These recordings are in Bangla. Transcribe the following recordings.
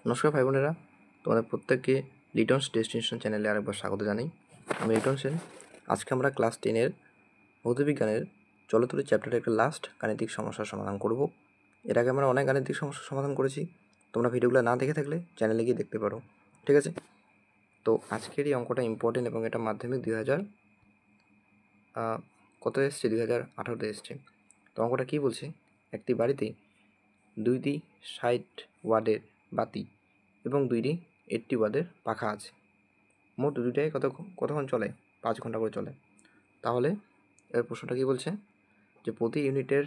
নমস্কার ভাই বোনেরা, তোমাদের প্রত্যেককে লিটনস ডেস্টিনেশন চ্যানেলে আরেকবার স্বাগত জানাই। আমি লিটন সেন। আজকে আমরা ক্লাস 10-এর ভৌতবিজ্ঞানের চলতরি চ্যাপ্টারের একটা লাস্ট গাণিতিক সমস্যার সমাধান করব। এর আগে আমরা অনেক গাণিতিক সমস্যার সমাধান করেছি, তোমরা ভিডিওগুলো না দেখে থাকলে চ্যানেলে গিয়ে দেখতে পারো, ঠিক আছে? তো আজকের এই অঙ্কটা ইম্পর্টেন্ট এবং এটা মাধ্যমিক 2000 কত এসছে, 2018-তে এসছে। তো অঙ্কটা কী বলছে, একটি বাড়িতে 2টি 60 ওয়াটের বাতি এবং 2টি 80 ওয়াটের পাখা আছে। মোট দুইটাই কতক্ষণ চলে? 5 ঘন্টা করে চলে। তাহলে এর প্রশ্নটা কী বলছে যে প্রতি ইউনিটের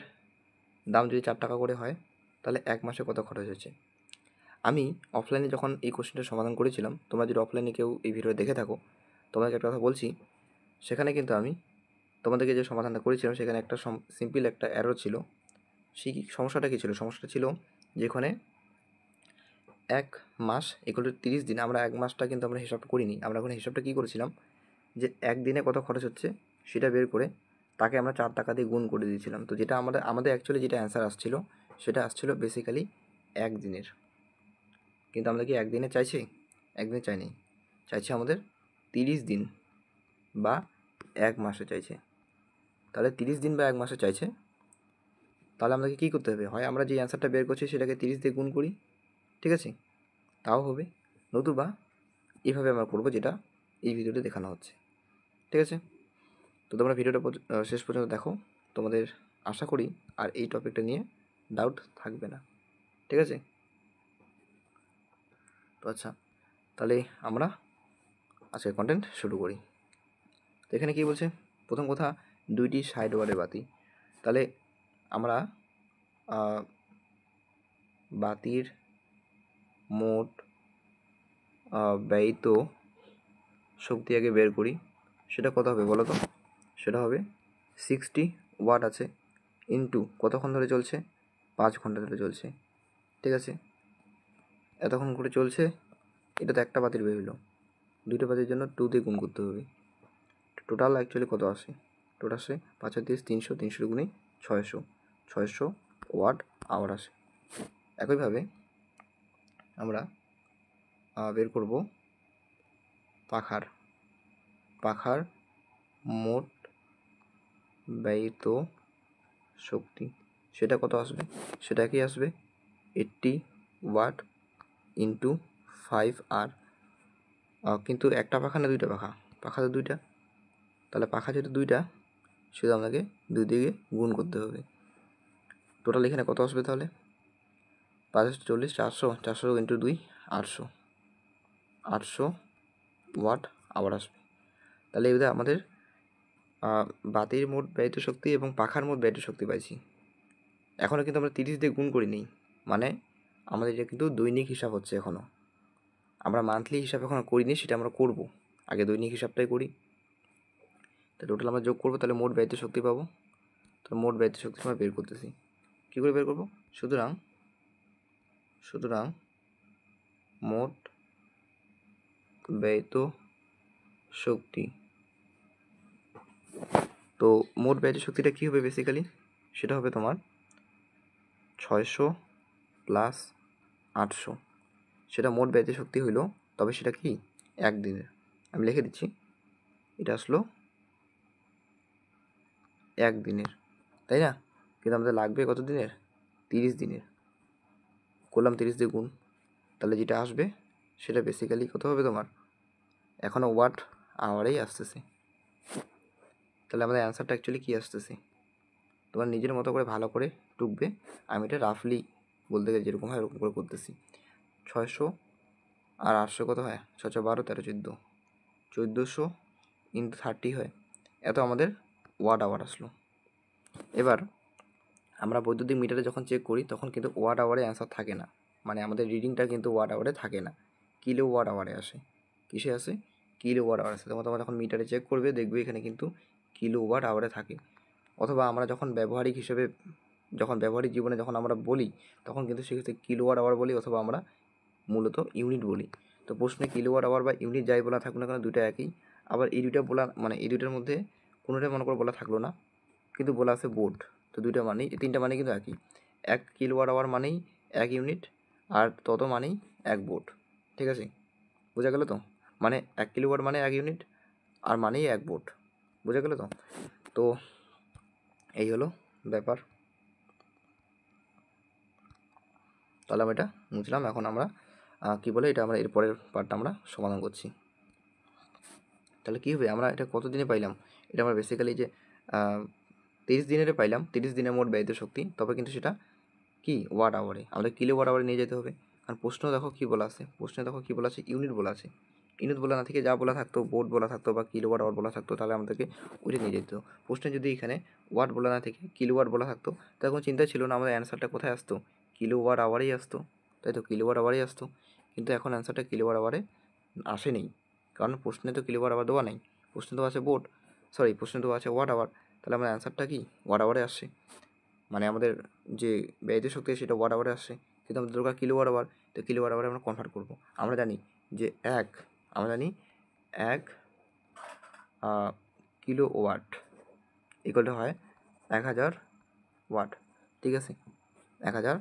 দাম যদি 4 টাকা করে হয় তাহলে এক মাসে কত খরচ হচ্ছে। আমি অফলাইনে যখন এই কোশ্চেনটার সমাধান করেছিলাম, তোমরা যদি অফলাইনে কেউ এই ভিডিও দেখে থাকো, তোমাকে একটা কথা বলছি, সেখানে কিন্তু আমি তোমাদেরকে যে সমাধানটা করেছিলাম সেখানে একটা সিম্পল একটা এরর ছিল। সেই সমস্যাটা কী ছিল? সমস্যাটা ছিল যেখানে এক মাস ইকুয়াল টু 30 দিন। আমরা এক মাসটা কিন্তু আমরা হিসাবটা করিনি, আমরা ওখানে হিসাবটা কী করেছিলাম যে একদিনে কত খরচ হচ্ছে সেটা বের করে তাকে আমরা 4 টাকা দিয়ে গুণ করে দিয়েছিলাম। তো যেটা আমাদের অ্যাকচুয়ালি যেটা অ্যান্সার আসছিল সেটা আসছিল বেসিক্যালি একদিনের। কিন্তু আমরা কি একদিনে চাইছি? একদিনে চাইনি, চাইছে আমাদের 30 দিন বা এক মাসে চাইছে। তাহলে 30 দিন বা এক মাসে চাইছে, তাহলে আমাদেরকে কী করতে হবে? হয় আমরা যে অ্যান্সারটা বের করছি সেটাকে 30 দিয়ে গুণ করি, ঠিক আছে, তাও হবে, নতুবা এইভাবে আমরা করবো যেটা এই ভিডিওতে দেখানো হচ্ছে, ঠিক আছে? তো তোমরা ভিডিওটা শেষ পর্যন্ত দেখো, তোমাদের আশা করি আর এই টপিকটা নিয়ে ডাউট থাকবে না, ঠিক আছে? তো আচ্ছা, তাহলে আমরা আজকের কন্টেন্ট শুরু করি। তো এখানে কী বলছে? প্রথম কথা, 2টি 60 ওয়াটের বাতি। তাহলে আমরা বাতির মোট ব্যয়িত শক্তি আগে বের করি। সেটা কত হবে বলো তো? সেটা হবে 60 ওয়াট আছে ইন্টু কতক্ষণ ধরে চলছে? 5 ঘন্টা ধরে চলছে, ঠিক আছে? এতক্ষণ করে চলছে, এটা তো একটা বাতির বের হলো, 2টা বাতির জন্য 2 দিয়ে গুণ করতে হবে। টোটাল অ্যাকচুয়ালি কত আসে? টোটাল আসে 5 আর 30 300, 300 গুণে 600 ওয়াট আওয়ার আসে। একইভাবে আমরা বের করব পাখার মোট ব্যয়িত শক্তি। সেটা কত আসবে? সেটা কি আসবে 80 ওয়াট ইন্টু 5R। কিন্তু একটা পাখা না দুইটা পাখা? পাখা তো দুইটা, তাহলে পাখা যেহেতু দুইটা সেটা আমাকে 2 দিয়ে গুণ করতে হবে। টোটাল এখানে কত আসবে তাহলে? 540, 400 ইন্টু 2 800 ওয়াট আওয়ার আসবে। তাহলে এবার আমাদের বাতির মোট ব্যয়িত শক্তি এবং পাখার মোট ব্যয়িত শক্তি পাইছি। এখনও কিন্তু আমরা 30 দিয়ে গুণ করিনি, মানে আমাদের এটা কিন্তু দৈনিক হিসাব হচ্ছে এখনও। আমরা মান্থলি হিসাব এখনও করিনি, সেটা আমরা করব। আগে দৈনিক হিসাবটাই করি। তো টোটাল আমরা যোগ করবো, তাহলে মোট ব্যয়িত শক্তি পাবো। তো মোট ব্যয়িত শক্তি আমরা বের করতেছি, কী করে বের করবো? সুতরাং মোট ব্যয়িত শক্তি। তো মোট ব্যয়িত শক্তিটা কী হবে বেসিক্যালি? সেটা হবে তোমার 600 প্লাস 800। সেটা মোট ব্যয়িত শক্তি হইল, তবে সেটা কি একদিনের। আমি লিখে দিচ্ছি, এটা আসলো একদিনের, তাই না? কিন্তু আমাদের লাগবে কত দিনের? 30 দিনের। করলাম 30 দিয়ে গুণ, তাহলে যেটা আসবে সেটা বেসিক্যালি কত হবে তোমার? এখনও ওয়াট আওয়ারেই আসতেছে। তাহলে আমাদের অ্যান্সারটা অ্যাকচুয়ালি কী আসতেছে? তোমার নিজের মতো করে ভালো করে টুকবে, আমি এটা রাফলি বলতে গেলে যেরকম হয় এরকম করে করতেছি। 600 আর 800 কত হয়? 6 12 13 14, 1400 ইন্টু 30 হয়, এত আমাদের ওয়াট আওয়ার আসলো। এবার আমরা বৈদ্যুতিক মিটারে যখন চেক করি তখন কিন্তু ওয়াট আওয়ারে অ্যান্সার থাকে না, মানে আমাদের রিডিংটা কিন্তু ওয়াট আওয়ারে থাকে না, কিলো ওয়াট আওয়ারে আসে। কিসে আসে? কিলো ওয়াট আওয়ার আসে। তোমরা যখন মিটারে চেক করবে দেখবে এখানে কিন্তু কিলো ওয়াট আওয়ারে থাকে। অথবা আমরা যখন ব্যবহারিক জীবনে যখন আমরা বলি তখন কিন্তু সেক্ষেত্রে কিলো ওয়াট আওয়ার বলি, অথবা আমরা মূলত ইউনিট বলি। তো প্রশ্নে কিলো ওয়াট আওয়ার বা ইউনিট যাই বলা থাকুক না কেন, দুইটা একই। আবার এই দুইটা বলা, মানে এই দুইটার মধ্যে কোনোটাই মনে করে বলা থাকলো না, কিন্তু বলা আছে বোর্ড। তো দুইটা মানেই, তিনটা মানে কিন্তু একই। 1 কিলো ওয়াট আওয়ার মানেই 1 ইউনিট, আর তত মানেই 1 ভোল্ট। ঠিক আছে, বোঝা গেল তো? মানে 1 কিলোওয়াট মানে 1 ইউনিট, আর মানেই 1 ভোল্ট। বোঝা গেল তো? তো এই হলো ব্যাপার। তাহলে আমি এটা মুছলাম। এখন আমরা কী বলে এটা আমরা এর পরের পার্টটা আমরা সমাধান করছি। তাহলে কী হবে, আমরা এটা কত দিনে পাইলাম? এটা আমরা বেসিক্যালি যে 30 দিনের পাইলাম, 30 দিনের মোট ব্যয়িত শক্তি। তবে কিন্তু সেটা কি ওয়াট আওয়ারে, আমাদের কিলো ওয়াট আওয়ারে নিয়ে যেতে হবে। কারণ প্রশ্ন দেখো কী বলা আছে, প্রশ্নে দেখো কী বলা আছে, ইউনিট বলা আছে। ইউনিট বলা না থেকে যা বলা থাকতো, ভোল্ট বলা থাকতো বা কিলো ওয়াট আওয়ার বলা থাকতো, তাহলে আমাদেরকে ওইটা নিয়ে যেত। প্রশ্নে যদি এখানে ওয়াট বলা না থেকে কিলো ওয়াট বলা থাকতো, তাহলে কোনো চিন্তা ছিল না, আমাদের অ্যান্সারটা কোথায় আসতো, কিলো ওয়াট আওয়ারেই আসতো। তাই তো, কিলো ওয়াট আওয়ারেই আসতো। কিন্তু এখন অ্যান্সারটা কিলো ওয়াট আওয়ারে আসেনি, কারণ প্রশ্নে তো কিলো ওয়াট আওয়ার দেওয়া নেই। প্রশ্নে তো আছে প্রশ্নে তো আছে ওয়াট আওয়ার। তাহলে আমার অ্যান্সারটা কি ওয়াট আওয়ারে আসছে, মানে আমাদের যে ব্যয়িত শক্তি সেটা ওয়াট আওয়ারে আসছে। কিন্তু আমাদের দরকার কিলো ওয়াট আওয়ার, তো কিলো ওয়াট আওয়ারে আমরা কনভার্ট করবো। আমরা জানি যে এক কিলো ওয়াট ইকুয়াল টু হয় 1000 ওয়াট। ঠিক আছে, 1000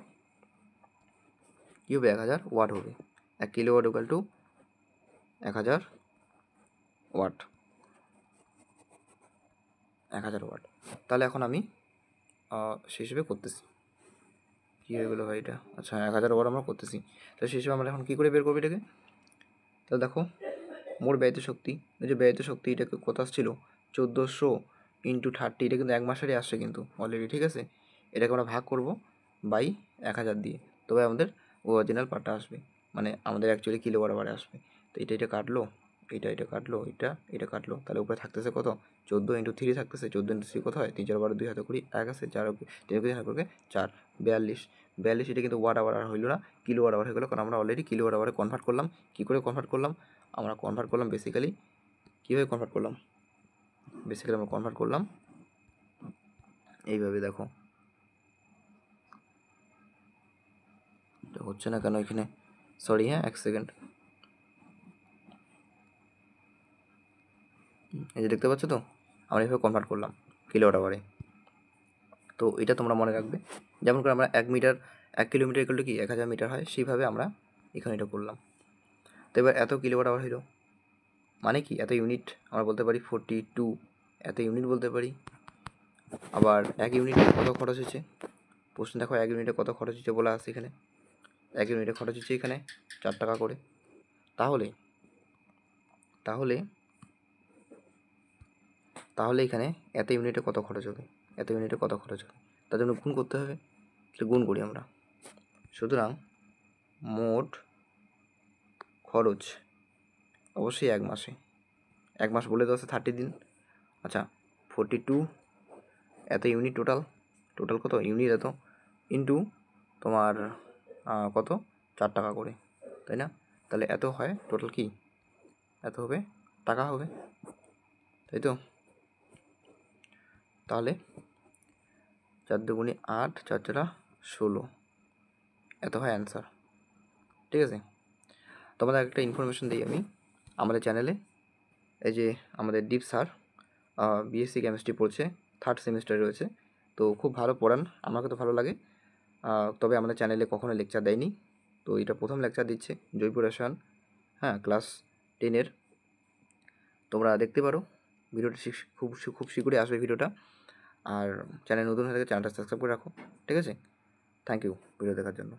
কী হবে, 1000 ওয়াট হবে। 1 kilowatt equal to 1000 watt, 1000 watt. তাহলে এখন আমি সেই হিসেবে করতেছি। কী হয়ে গেলো ভাই এটা? আচ্ছা, 1000 ওয়াট আমরা করতেছি। তো সেই হিসেবে আমরা এখন কী করে বের করবো এটাকে? তাহলে দেখো, মোট ব্যয়িত শক্তি, এই যে ব্যয়িত শক্তি এটাকে কত আসছিল, 1400 ইন্টু 30, এটা কিন্তু 1 মাসেরই আসছে কিন্তু অলরেডি। ঠিক আছে, এটাকে আমরা ভাগ করব বাই 1000 দিয়ে, তবে আমাদের অরিজিনাল পার্টটা আসবে, মানে আমাদের অ্যাকচুয়ালি কিলো বারে আসবে। তো এটা কাটলো, এটা কাটলো, এটা কাটলো, তাহলে উপরে থাকতেছে কত, 14 ইন্টু 3 থাকতেছে। 14 ইন্টু 3 কত হয়, 3 4 12 2 হাতে করি 1 আছে, 4 3 করে 4, 42। এটা কিন্তু ওয়াট আওয়ার আর হইলো না, কিলো ওয়াট আওয়ার হয়ে গেলো, কারণ আমরা অলরেডি কিলো ওয়াট আওয়ারে কনভার্ট করলাম। কী করে কনভার্ট করলাম? আমরা কনভার্ট করলাম বেসিক্যালি, কীভাবে কনভার্ট করলাম, বেসিক্যালি আমরা কনভার্ট করলাম এইভাবে। দেখো হচ্ছে না কেন এখানে, সরি, হ্যাঁ 1 সেকেন্ড। এই যে দেখতে পাচ্ছ তো, আমরা এইভাবে কনভার্ট করলাম কিলো ওয়াট আওয়ারে। তো এটা তোমরা মনে রাখবে, যেমন করে আমরা 1 কিলোমিটার ইকুয়াল টু কি 1000 মিটার হয়, সেইভাবে আমরা এখানে এটা করলাম। তো এবার এত কিলো ওয়াট আওয়ার হইল, মানে কি এত ইউনিট, আমরা বলতে পারি 42 এত ইউনিট বলতে পারি। আবার 1 ইউনিটে কত খরচ হচ্ছে, প্রশ্ন দেখো 1 ইউনিটে কত খরচ হচ্ছে বলা আছে এখানে। 1 ইউনিটে খরচ হচ্ছে এখানে 4 টাকা করে। তাহলে তাহলে তাহলে এখানে এত ইউনিটে কত খরচ হবে, এত ইউনিটে কত খরচ হবে, তার জন্য গুণ করতে হবে। তাহলে গুণ করি আমরা। সুতরাং মোট খরচ অবশ্যই 1 মাসে, 1 মাস বলে দেওয়া আছে 30 দিন। আচ্ছা, 42 এত ইউনিট, টোটাল কত ইউনিট এত, ইন্টু তোমার কত 4 টাকা করে, তাই না? তাহলে এত হয় টোটাল, কি এত হবে টাকা হবে, তাই তো? তাহলে 4 দুগুণে 8, 4 চারা 16, এত হয় অ্যান্সার। ঠিক আছে, তোমাদের একটা ইনফরমেশন দিই আমি। আমাদের চ্যানেলে এই যে আমাদের দীপ স্যার বিএসসি কেমিস্ট্রি পড়ছে, 3rd সেমিস্টারে রয়েছে। তো খুব ভালো পড়ান, আমাকে তো ভালো লাগে। তবে আমাদের চ্যানেলে কখনো লেকচার দেয়নি, তো এটা প্রথম লেকচার দিচ্ছে, জৈব রসায়ন, হ্যাঁ ক্লাস 10-এর। তোমরা দেখতে পারো ভিডিওটা, খুব শীঘ্রই আসবে ভিডিওটা। আর চ্যানেল নতুন হয়ে থাকে, চ্যানেলটা সাবস্ক্রাইব করে রাখো। ঠিক আছে, থ্যাংক ইউ ভিডিও দেখার জন্য।